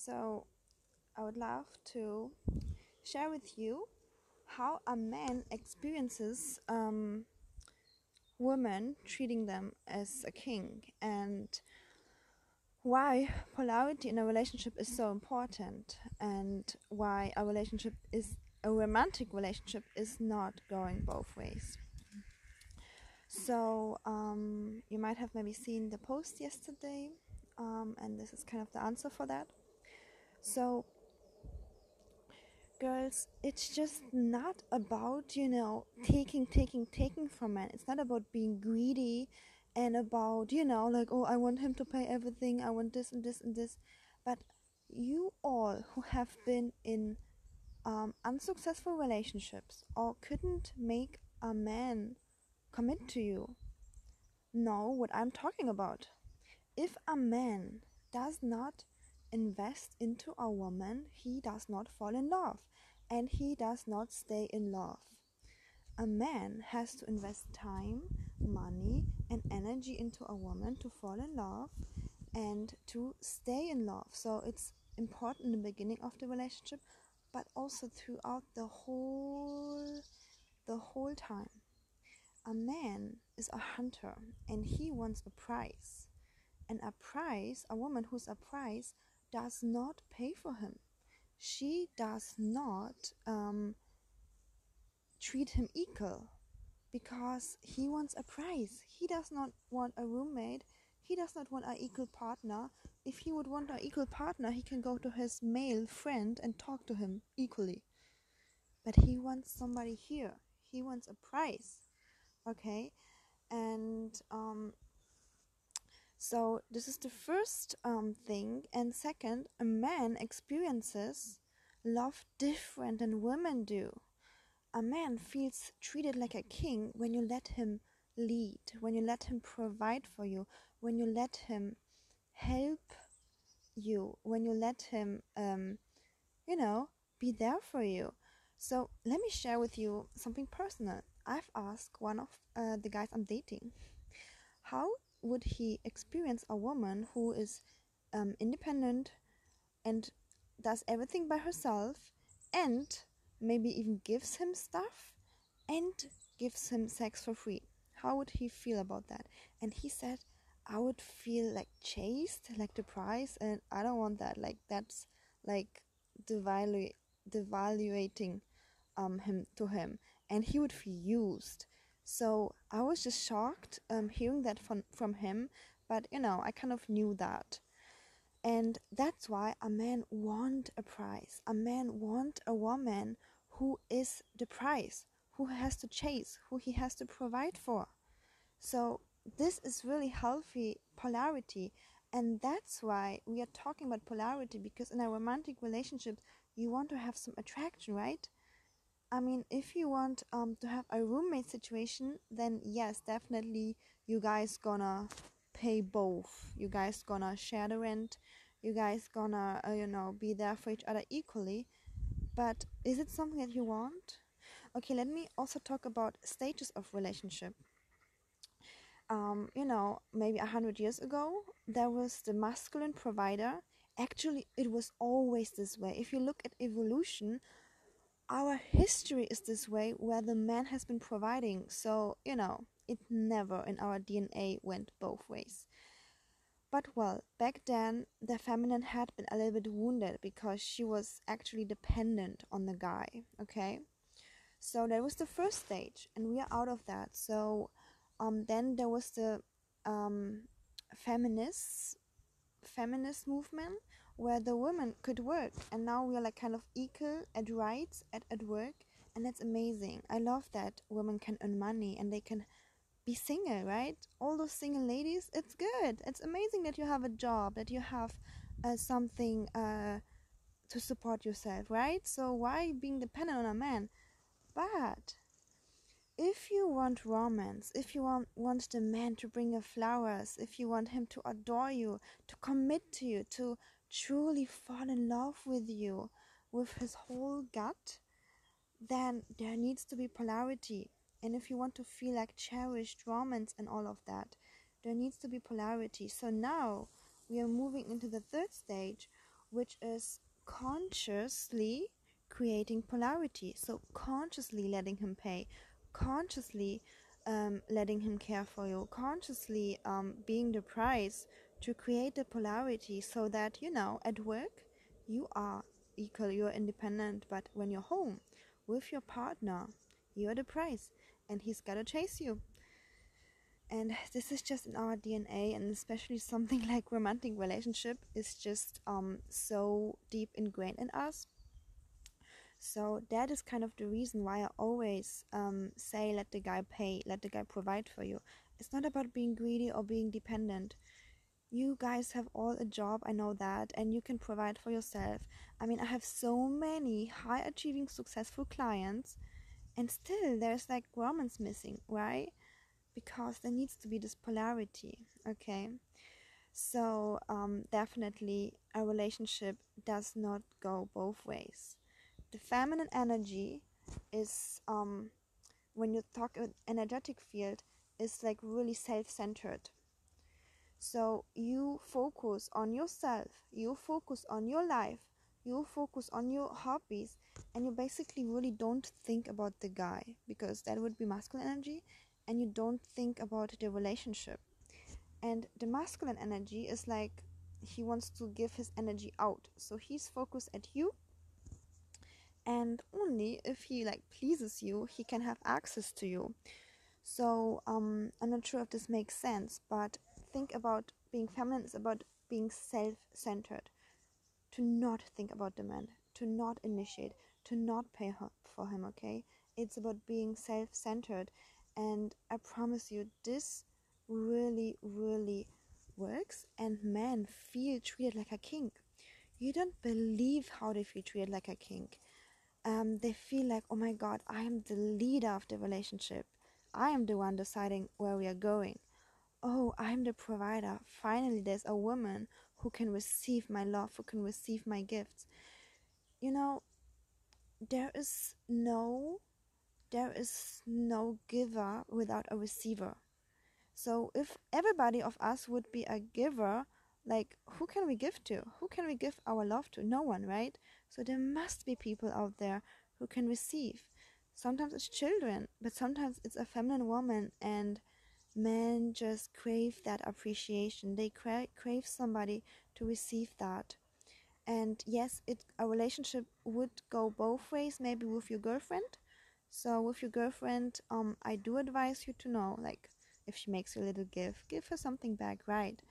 So, I would love to share with you how a man experiences women treating them as a king, and why polarity in a relationship is so important, and why a romantic relationship is not going both ways. So, you might have maybe seen the post yesterday, and this is kind of the answer for that. So, girls, it's just not about, taking from men. It's not about being greedy and about, like, oh, I want him to pay everything, I want this and this and this. But you all who have been in unsuccessful relationships or couldn't make a man commit to you know what I'm talking about. If a man does not invest into a woman, he does not fall in love and he does not stay in love. A man has to invest time, money, and energy into a woman to fall in love and to stay in love. So it's important in the beginning of the relationship, but also throughout the whole time. A man is a hunter and he wants a prize. And a woman who's a prize, does not pay for him. She does not treat him equal because he wants a prize. He does not want a roommate. He does not want an equal partner. If he would want an equal partner, he can go to his male friend and talk to him equally. But he wants somebody here. He wants a prize. Okay? And so this is the first thing. And second, a man experiences love different than women do. A man feels treated like a king when you let him lead, when you let him provide for you, when you let him help you, when you let him, be there for you. So let me share with you something personal. I've asked one of the guys I'm dating, how would he experience a woman who is independent and does everything by herself and maybe even gives him stuff and gives him sex for free? How would he feel about that? And he said, I would feel like chased, like the prize, and I don't want that. Like that's like devaluating him, and he would feel used. So I was just shocked hearing that from him, but I kind of knew that. And that's why a man want a prize. A man want a woman who is the prize, who has to chase, who he has to provide for. So this is really healthy polarity, and that's why we are talking about polarity, because in a romantic relationship you want to have some attraction, right? I mean, if you want to have a roommate situation, then yes, definitely you guys gonna pay both. You guys gonna share the rent. You guys gonna be there for each other equally. But is it something that you want? Okay, let me also talk about stages of relationship. Maybe 100 years ago, there was the masculine provider. Actually, it was always this way. If you look at evolution, our history is this way, where the man has been providing. So, it never in our DNA went both ways. But well, back then, the feminine had been a little bit wounded because she was actually dependent on the guy, okay? So that was the first stage, and we are out of that. So then there was the feminist movement, where the women could work, and now we are like kind of equal at rights at work, and that's amazing. I love that women can earn money and they can be single, right? All those single ladies, it's good. It's amazing that you have a job, that you have something to support yourself, right? So why being dependent on a man? But if you want romance, if you want the man to bring you flowers, if you want him to adore you, to commit to you, to truly fall in love with you with his whole gut, then there needs to be polarity. And if you want to feel like cherished romance and all of that, there needs to be polarity. So now we are moving into the third stage, which is consciously creating polarity. So consciously letting him pay, consciously letting him care for you, consciously being the price to create the polarity, so that, at work you are equal, you're independent, but when you're home with your partner, you're the price and he's gotta chase you. And this is just in our DNA, and especially something like romantic relationship is just so deep ingrained in us. So that is kind of the reason why I always say, let the guy pay, let the guy provide for you. It's not about being greedy or being dependent. You guys have all a job, I know that, and you can provide for yourself. I mean, I have so many high achieving successful clients, and still there's like romance missing, right? Because there needs to be this polarity, okay? So definitely a relationship does not go both ways. The feminine energy is, when you talk about energetic field, is like really self-centered. So you focus on yourself, you focus on your life, you focus on your hobbies, and you basically really don't think about the guy, because that would be masculine energy, and you don't think about the relationship. And the masculine energy is like he wants to give his energy out, so he's focused at you, and only if he like pleases you, he can have access to you. So I'm not sure if this makes sense, but think about being feminine is about being self-centered, to not think about the man, to not initiate, to not pay for him, okay? It's about being self-centered, and I promise you this really, really works, and men feel treated like a king. You don't believe how they feel treated like a king. They feel like, oh my god, I am the leader of the relationship. I am the one deciding where we are going. Oh, I'm the provider. Finally, there's a woman who can receive my love, who can receive my gifts. You know, there is no giver without a receiver. So if everybody of us would be a giver, like who can we give to? Who can we give our love to? No one, right? So there must be people out there who can receive. Sometimes it's children, but sometimes it's a feminine woman, and men just crave that appreciation. They crave somebody to receive that. And yes, a relationship would go both ways, maybe with your girlfriend. So with your girlfriend, I do advise you to know, like, if she makes you a little gift, give her something back, right?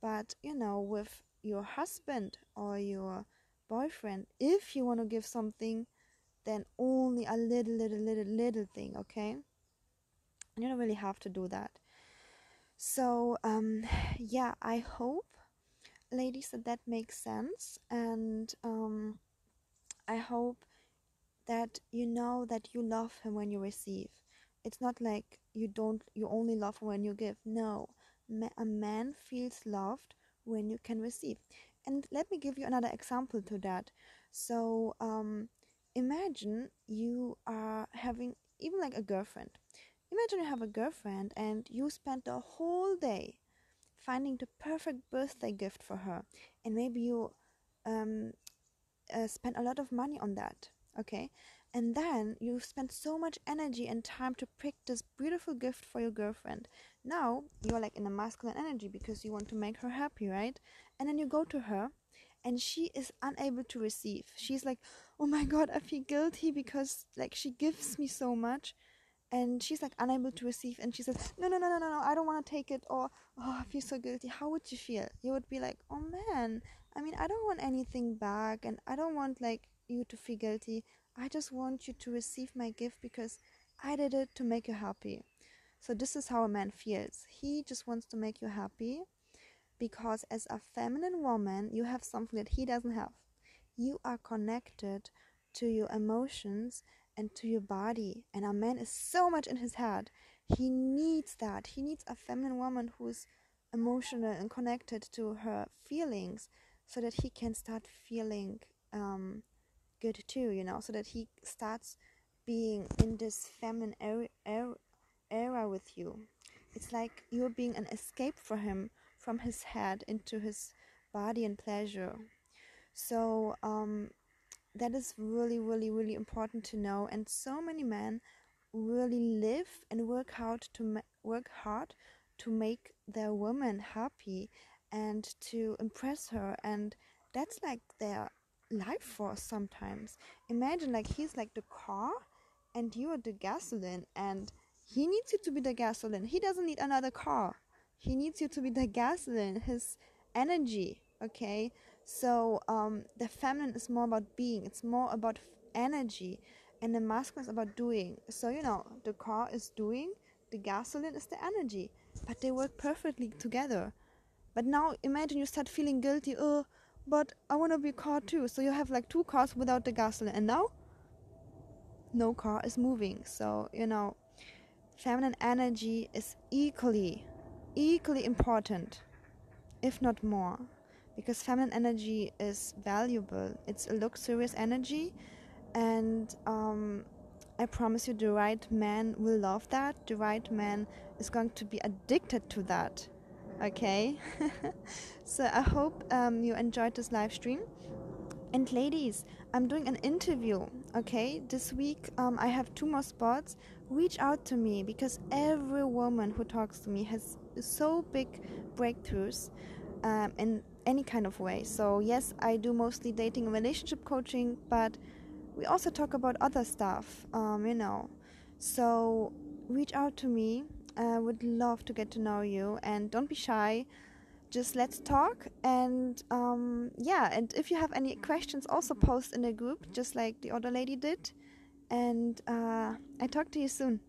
But with your husband or your boyfriend, if you want to give something, then only a little thing, okay? And you don't really have to do that. So yeah, I hope, ladies, that makes sense, and I hope that you know that you love him when you receive. It's not like you only love him when you give. No, a man feels loved when you can receive. And let me give you another example to that. So imagine you are having even like a girlfriend. Imagine you have a girlfriend and you spend the whole day finding the perfect birthday gift for her, and maybe you um, spend a lot of money on that, okay? And then you spend so much energy and time to pick this beautiful gift for your girlfriend. Now you're like in a masculine energy because you want to make her happy, right? And then you go to her and she is unable to receive. She's like, oh my god, I feel guilty because like she gives me so much, and she's like unable to receive, and she says, no, I don't want to take it, or oh, I feel so guilty. How would you feel? You would be like, oh man, I mean, I don't want anything back, and I don't want like you to feel guilty. I just want you to receive my gift because I did it to make you happy. So this is how a man feels. He just wants to make you happy, because as a feminine woman you have something that he doesn't have. You are connected to your emotions and to your body, and a man is so much in his head. He needs that. He needs a feminine woman who is emotional and connected to her feelings, so that he can start feeling good too, so that he starts being in this feminine era with you. It's like you're being an escape for him from his head into his body and pleasure. So that is really, really, really important to know. And so many men really live and work hard to make their woman happy and to impress her, and that's like their life force sometimes. Imagine like he's like the car and you are the gasoline, and he needs you to be the gasoline. He doesn't need another car. He needs you to be the gasoline, his energy. Okay, so the feminine is more about being. It's more about energy, and the masculine is about doing. So the car is doing, the gasoline is the energy, but they work perfectly together. But now imagine you start feeling guilty. Oh, but I want to be a car too. So you have like two cars without the gasoline, and now no car is moving. So feminine energy is equally important, if not more, because feminine energy is valuable. It's a luxurious energy, and I promise you, the right man will love that. The right man is going to be addicted to that. Okay? So I hope you enjoyed this live stream. And ladies, I'm doing an interview, okay? This week I have 2 more spots. Reach out to me, because every woman who talks to me has so big breakthroughs in any kind of way. So yes, I do mostly dating and relationship coaching, but we also talk about other stuff, So reach out to me. I would love to get to know you, and don't be shy. Just let's talk. And and if you have any questions, also post in the group, just like the other lady did. And I talk to you soon.